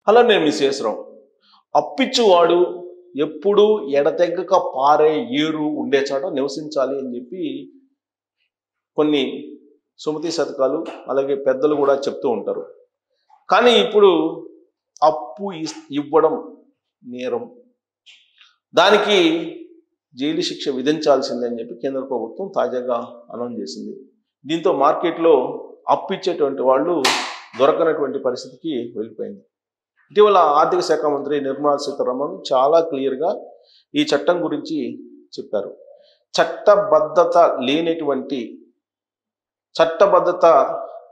అలానే మిసేసరం అప్పిచ్చువాడు ఎప్పుడు ఎడతెగక పారే ఏరు ఉండే చోట నివసించాలి అని చెప్పి కొన్ని సుమతి శతకాలు అలాగే పెద్దలు కూడా చెప్తూ ఉంటారు. కానీ ఇప్పుడు అప్పు ఇవ్వడం నేరం, దానికి జైలు శిక్ష విధించాల్సిందని చెప్పి కేంద్ర ప్రభుత్వం తాజాగా అనౌన్స్ చేసింది. దీంతో మార్కెట్లో అప్పు ఇచ్చేటువంటి వాళ్ళు దొరకనటువంటి పరిస్థితికి వెళ్ళిపోయింది. ఇటీవల ఆర్థిక శాఖ మంత్రి నిర్మలా సీతారామన్ చాలా క్లియర్గా ఈ చట్టం గురించి చెప్పారు. చట్టబద్ధత లేనటువంటి, చట్టబద్ధత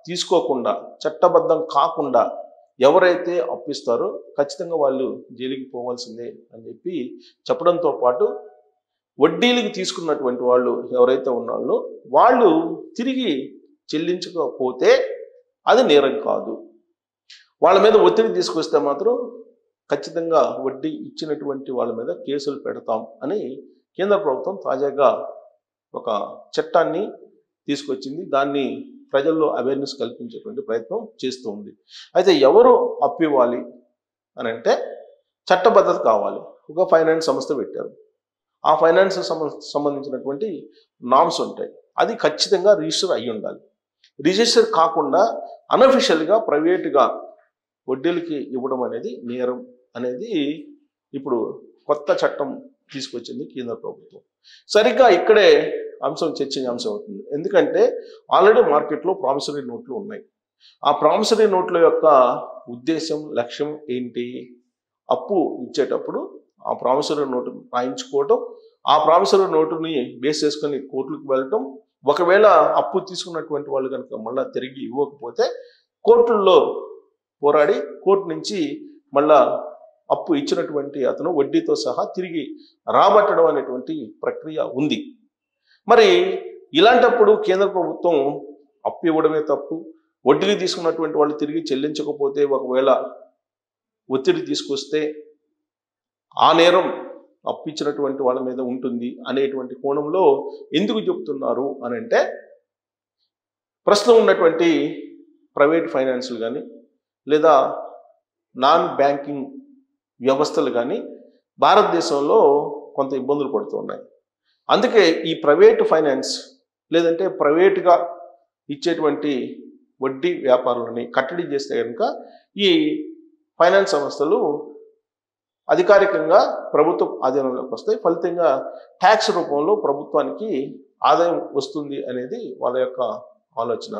తీసుకోకుండా, చట్టబద్ధం కాకుండా ఎవరైతే అప్పిస్తారో ఖచ్చితంగా వాళ్ళు జైలుకి పోవాల్సిందే అని చెప్పి చెప్పడంతో పాటు వడ్డీలకు తీసుకున్నటువంటి వాళ్ళు ఎవరైతే ఉన్నారో వాళ్ళు తిరిగి చెల్లించకపోతే అది నేరం కాదు, వాళ్ళ మీద ఒత్తిడి తీసుకొస్తే మాత్రం ఖచ్చితంగా వడ్డీ ఇచ్చినటువంటి వాళ్ళ మీద కేసులు పెడతాం అని కేంద్ర ప్రభుత్వం తాజాగా ఒక చట్టాన్ని తీసుకొచ్చింది. దాన్ని ప్రజల్లో అవేర్నెస్ కల్పించేటువంటి ప్రయత్నం చేస్తూ ఉంది. అయితే ఎవరు అప్పు ఇవ్వాలి అని అంటే చట్టబద్ధత కావాలి. ఒక ఫైనాన్స్ సంస్థ పెట్టారు, ఆ ఫైనాన్స్ సంబంధించినటువంటి నామ్స్ ఉంటాయి, అది ఖచ్చితంగా రిజిస్టర్ అయ్యి ఉండాలి. రిజిస్టర్ కాకుండా అన్అఫిషియల్గా ప్రైవేటుగా వడ్డీలకి ఇవ్వడం అనేది నేరం అనేది ఇప్పుడు కొత్త చట్టం తీసుకొచ్చింది కేంద్ర ప్రభుత్వం. సరిగ్గా ఇక్కడే అంశం చర్చనీయాంశం అవుతుంది. ఎందుకంటే ఆల్రెడీ మార్కెట్లో ప్రామిసరీ నోట్లు ఉన్నాయి. ఆ ప్రామిసరీ నోట్ల యొక్క ఉద్దేశం, లక్ష్యం ఏంటి? అప్పు ఇచ్చేటప్పుడు ఆ ప్రామిసరీ నోటు రాయించుకోవటం, ఆ ప్రామిసరీ నోటుని బేస్ చేసుకొని కోర్టులకు వెళ్ళటం, ఒకవేళ అప్పు తీసుకున్నటువంటి వాళ్ళు కనుక మళ్ళీ తిరిగి ఇవ్వకపోతే కోర్టుల్లో పోరాడి కోర్టు నుంచి మళ్ళా అప్పు ఇచ్చినటువంటి అతను వడ్డీతో సహా తిరిగి రాబట్టడం అనేటువంటి ప్రక్రియ ఉంది. మరి ఇలాంటప్పుడు కేంద్ర ప్రభుత్వం అప్పు ఇవ్వడమే తప్పు, వడ్డీలు తీసుకున్నటువంటి వాళ్ళు తిరిగి చెల్లించకపోతే ఒకవేళ ఒత్తిడి తీసుకొస్తే ఆ నేరం అప్పు ఇచ్చినటువంటి వాళ్ళ మీద ఉంటుంది అనేటువంటి కోణంలో ఎందుకు చెప్తున్నారు అని అంటే, ప్రస్తుతం ఉన్నటువంటి ప్రైవేట్ ఫైనాన్సులు కానీ లేదా నాన్ బ్యాంకింగ్ వ్యవస్థలు కానీ భారతదేశంలో కొంత ఇబ్బందులు పడుతూ ఉన్నాయి. అందుకే ఈ ప్రైవేట్ ఫైనాన్స్ లేదంటే ప్రైవేటుగా ఇచ్చేటువంటి వడ్డీ వ్యాపారులని కట్టడి చేస్తే కనుక ఈ ఫైనాన్స్ సంస్థలు అధికారికంగా ప్రభుత్వ ఆధీనంలోకి వస్తాయి. ఫలితంగా ట్యాక్స్ రూపంలో ప్రభుత్వానికి ఆదాయం వస్తుంది అనేది వాళ్ళ యొక్క ఆలోచన.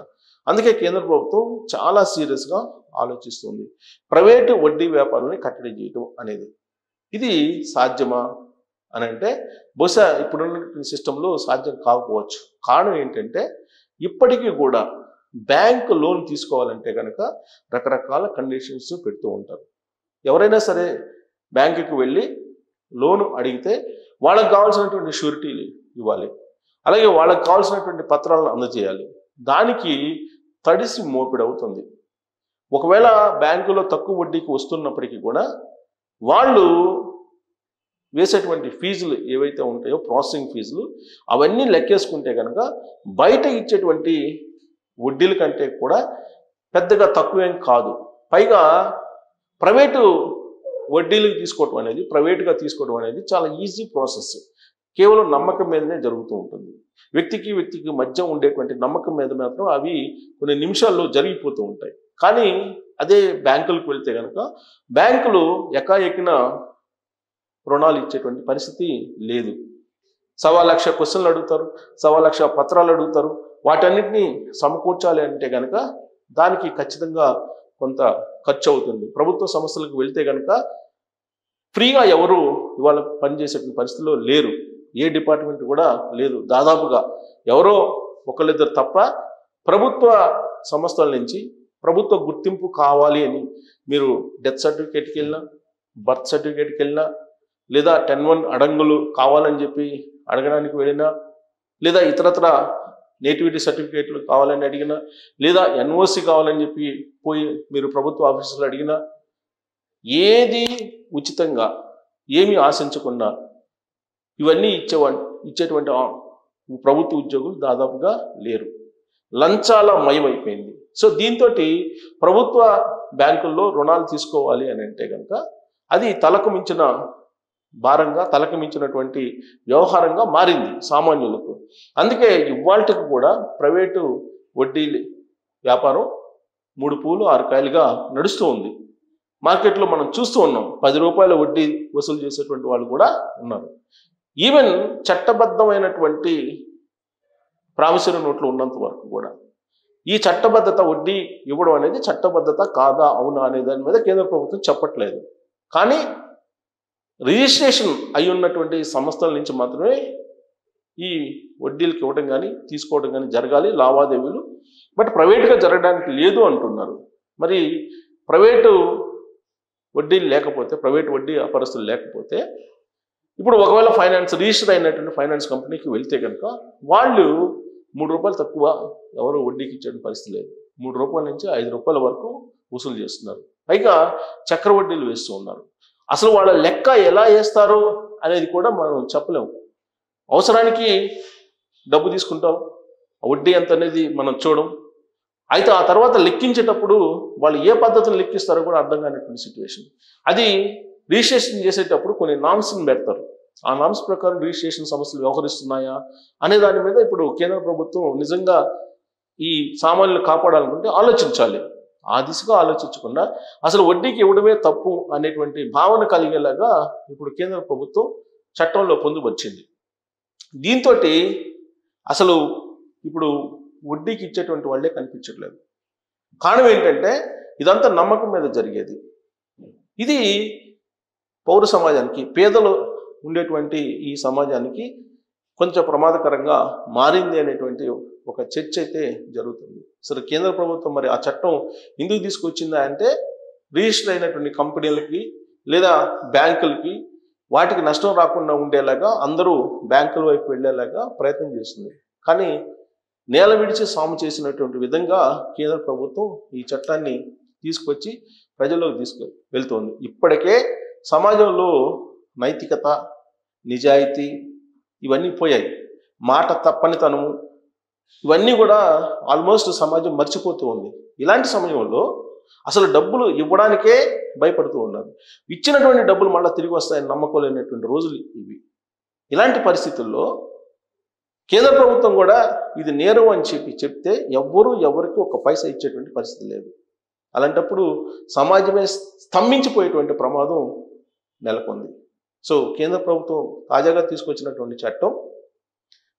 అందుకే కేంద్ర ప్రభుత్వం చాలా సీరియస్గా ఆలోచిస్తుంది ప్రైవేటు వడ్డీ వ్యాపారులని కట్టడి చేయడం అనేది. ఇది సాధ్యమా అని అంటే బహుశా ఇప్పుడున్న సిస్టంలో సాధ్యం కాకపోవచ్చు. కారణం ఏంటంటే ఇప్పటికీ కూడా బ్యాంక్ లోన్ తీసుకోవాలంటే కనుక రకరకాల కండిషన్స్ పెడుతూ ఉంటారు. ఎవరైనా సరే బ్యాంకుకి వెళ్ళి లోను అడిగితే వాళ్ళకి కావాల్సినటువంటి షూరిటీలు ఇవ్వాలి, అలాగే వాళ్ళకి కావాల్సినటువంటి పత్రాలను అందజేయాలి. దానికి తడిసి మోపిడవుతుంది. ఒకవేళ బ్యాంకులో తక్కువ వడ్డీకి వస్తున్నప్పటికీ కూడా వాళ్ళు వేసేటువంటి ఫీజులు ఏవైతే ఉంటాయో ప్రాసెసింగ్ ఫీజులు అవన్నీ లెక్కేసుకుంటే కనుక బయట ఇచ్చేటువంటి వడ్డీల కంటే కూడా పెద్దగా తక్కువేం కాదు. పైగా ప్రైవేటు వడ్డీలకు తీసుకోవడం అనేది, ప్రైవేటుగా తీసుకోవడం అనేది చాలా ఈజీ ప్రాసెస్. కేవలం నమ్మకం మీదనే జరుగుతూ ఉంటుంది. వ్యక్తికి వ్యక్తికి మధ్య ఉండేటువంటి నమ్మకం మీద మాత్రం అవి కొన్ని నిమిషాల్లో జరిగిపోతూ ఉంటాయి. కానీ అదే బ్యాంకులకు వెళ్తే కనుక బ్యాంకులు ఎకాఎకిన రుణాలు ఇచ్చేటువంటి పరిస్థితి లేదు. 1,00,000 క్వశ్చన్లు అడుగుతారు, 1,00,000 పత్రాలు అడుగుతారు. వాటన్నిటినీ సమకూర్చాలి అంటే కనుక దానికి ఖచ్చితంగా కొంత ఖర్చు అవుతుంది. ప్రభుత్వ సంస్థలకు వెళ్తే కనుక ఫ్రీగా ఎవరు ఇవాళ పనిచేసేటువంటి పరిస్థితిలో లేరు. ఏ డిపార్ట్మెంట్ కూడా లేదు. దాదాపుగా ఎవరో ఒకళ్ళిద్దరు తప్ప ప్రభుత్వ సంస్థల నుంచి ప్రభుత్వ గుర్తింపు కావాలి అని మీరు డెత్ సర్టిఫికేట్కి వెళ్ళినా, బర్త్ సర్టిఫికేట్కి వెళ్ళినా, లేదా 10(1) అడంగులు కావాలని చెప్పి అడగడానికి వెళ్ళినా, లేదా ఇతరత్ర నేటివిటీ సర్టిఫికేట్లు కావాలని అడిగినా, లేదా ఎన్ఓసి కావాలని చెప్పి పోయి మీరు ప్రభుత్వ ఆఫీసులో అడిగినా, ఏది ఉచితంగా ఏమీ ఆశించకుండా ఇవన్నీ ఇచ్చేటువంటి ప్రభుత్వ ఉద్యోగులు దాదాపుగా లేరు. లంచాల మయమైపోయింది. సో దీంతో ప్రభుత్వ బ్యాంకుల్లో రుణాలు తీసుకోవాలి అని అంటే కనుక అది తలకు మించిన భారంగా, తలకు మించినటువంటి వ్యవహారంగా మారింది సామాన్యులకు. అందుకే ఇవాళకి కూడా ప్రైవేటు వడ్డీ వ్యాపారం 3 పూలు 6 కాయలుగా నడుస్తూ ఉంది. మార్కెట్లో మనం చూస్తూ ఉన్నాం. 10 రూపాయల వడ్డీ వసూలు చేసేటువంటి వాళ్ళు కూడా ఉన్నారు. ఈవెన్ చట్టబద్ధమైనటువంటి ప్రామిసరీ నోట్లు ఉన్నంత వరకు కూడా ఈ చట్టబద్ధత వడ్డీ ఇవ్వడం అనేది చట్టబద్ధత కాదా అవునా అనే దాని మీద కేంద్ర ప్రభుత్వం చెప్పట్లేదు. కానీ రిజిస్ట్రేషన్ అయి ఉన్నటువంటి సంస్థల నుంచి మాత్రమే ఈ వడ్డీలకు ఇవ్వడం కానీ తీసుకోవడం కానీ జరగాలి లావాదేవీలు. బట్ ప్రైవేట్గా జరగడానికి లేదు అంటున్నారు. మరి ప్రైవేటు వడ్డీలు లేకపోతే, ప్రైవేట్ వడ్డీ వ్యాపారస్తులు లేకపోతే, ఇప్పుడు ఒకవేళ రిజిస్టర్ అయినటువంటి ఫైనాన్స్ కంపెనీకి వెళ్తే కనుక వాళ్ళు 3 రూపాయలు తక్కువ ఎవరు వడ్డీకి ఇచ్చే పరిస్థితి లేదు. 3 రూపాయల నుంచి 5 రూపాయల వరకు వసూలు చేస్తున్నారు. పైగా చక్ర వడ్డీలు వేస్తూ ఉన్నారు. అసలు వాళ్ళ లెక్క ఎలా వేస్తారో అనేది కూడా మనం చెప్పలేము. అవసరానికి డబ్బు తీసుకుంటాం, వడ్డీ ఎంత అనేది మనం చూడం. అయితే ఆ తర్వాత లెక్కించేటప్పుడు వాళ్ళు ఏ పద్ధతిని లెక్కిస్తారో కూడా అర్థం కానిటువంటి సిచ్యువేషన్. అది రిజిస్ట్రేషన్ చేసేటప్పుడు కొన్ని నామ్స్ని పెడతారు. ఆ నామ్స్ ప్రకారం రిజిస్ట్రేషన్ సంస్థలు వ్యవహరిస్తున్నాయా అనే దాని మీద ఇప్పుడు కేంద్ర ప్రభుత్వం నిజంగా ఈ సామాన్యులు కాపాడాలనుకుంటే ఆలోచించాలి. ఆ దిశగా ఆలోచించకుండా అసలు వడ్డీకి ఇవ్వడమే తప్పు అనేటువంటి భావన కలిగేలాగా ఇప్పుడు కేంద్ర ప్రభుత్వం చట్టంలో పొందుపరిచింది. దీంతో అసలు ఇప్పుడు వడ్డీకి ఇచ్చేటువంటి వాళ్ళే కనిపించట్లేదు. కారణం ఏంటంటే ఇదంతా నమ్మకం మీద జరిగేది. ఇది పౌర సమాజానికి, పేదలు ఉండేటువంటి ఈ సమాజానికి కొంచెం ప్రమాదకరంగా మారింది అనేటువంటి ఒక చర్చ అయితే జరుగుతుంది. అసలు కేంద్ర ప్రభుత్వం మరి ఆ చట్టం ఎందుకు తీసుకొచ్చిందా అంటే రిజిస్టర్ అయినటువంటి కంపెనీలకి లేదా బ్యాంకులకి వాటికి నష్టం రాకుండా ఉండేలాగా, అందరూ బ్యాంకుల వైపు వెళ్ళేలాగా ప్రయత్నం చేస్తుంది. కానీ నేల విడిచి సాము చేసినటువంటి విధంగా కేంద్ర ప్రభుత్వం ఈ చట్టాన్ని తీసుకొచ్చి ప్రజల్లోకి వెళ్తోంది. ఇప్పటికే సమాజంలో నైతికత, నిజాయితీ ఇవన్నీ పోయాయి. మాట తప్పనితనము ఇవన్నీ కూడా ఆల్మోస్ట్ సమాజం మర్చిపోతూ ఉంది. ఇలాంటి సమయంలో అసలు డబ్బులు ఇవ్వడానికే భయపడుతూ ఉన్నారు. ఇచ్చినటువంటి డబ్బులు మళ్ళీ తిరిగి వస్తాయని నమ్మకం లేనటువంటి రోజులు ఇవి. ఇలాంటి పరిస్థితుల్లో కేంద్ర ప్రభుత్వం కూడా ఇది నేరం అని చెప్తే ఎవరికి ఒక పైసా ఇచ్చేటువంటి పరిస్థితి లేదు. అలాంటప్పుడు సమాజమే స్తంభించిపోయేటువంటి ప్రమాదం నెలకొంది. సో కేంద్ర ప్రభుత్వం తాజాగా తీసుకొచ్చినటువంటి చట్టం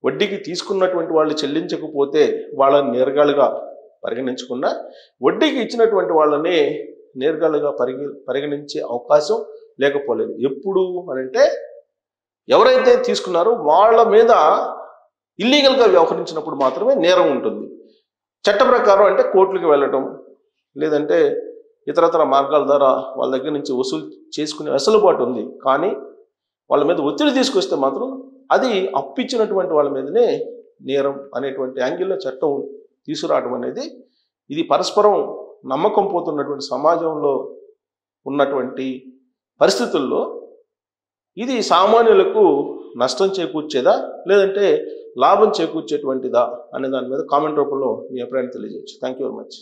వడ్డీకి తీసుకున్నటువంటి వాళ్ళు చెల్లించకపోతే వాళ్ళని నేరగాళ్ళుగా పరిగణించకుండా వడ్డీకి ఇచ్చినటువంటి వాళ్ళని నేరగాళ్ళుగా పరిగణించే అవకాశం లేకపోలేదు. ఎప్పుడు అనంటే ఎవరైతే తీసుకున్నారో వాళ్ళ మీద ఇల్లీగల్గా వ్యవహరించినప్పుడు మాత్రమే నేరం ఉంటుంది. చట్ట ప్రకారం అంటే కోర్టులకు వెళ్ళటం లేదంటే ఇతరతర మార్గాల ద్వారా వాళ్ళ దగ్గర నుంచి వసూలు చేసుకునే వెసులుబాటు ఉంది. కానీ వాళ్ళ మీద ఒత్తిడి తీసుకొస్తే మాత్రం అది అప్పిచ్చినటువంటి వాళ్ళ మీదనే నేరం అనేటువంటి యాంగిల్లో చట్టం తీసుకురావడం అనేది ఇది పరస్పరం నమ్మకం పోతున్నటువంటి సమాజంలో ఉన్నటువంటి పరిస్థితుల్లో ఇది సామాన్యులకు నష్టం చేకూర్చేదా లేదంటే లాభం చేకూర్చేటువంటిదా అనే దాని మీద కామెంట్ రూపంలో మీ అభిప్రాయాన్ని తెలియజేయచ్చు. Thank you very much.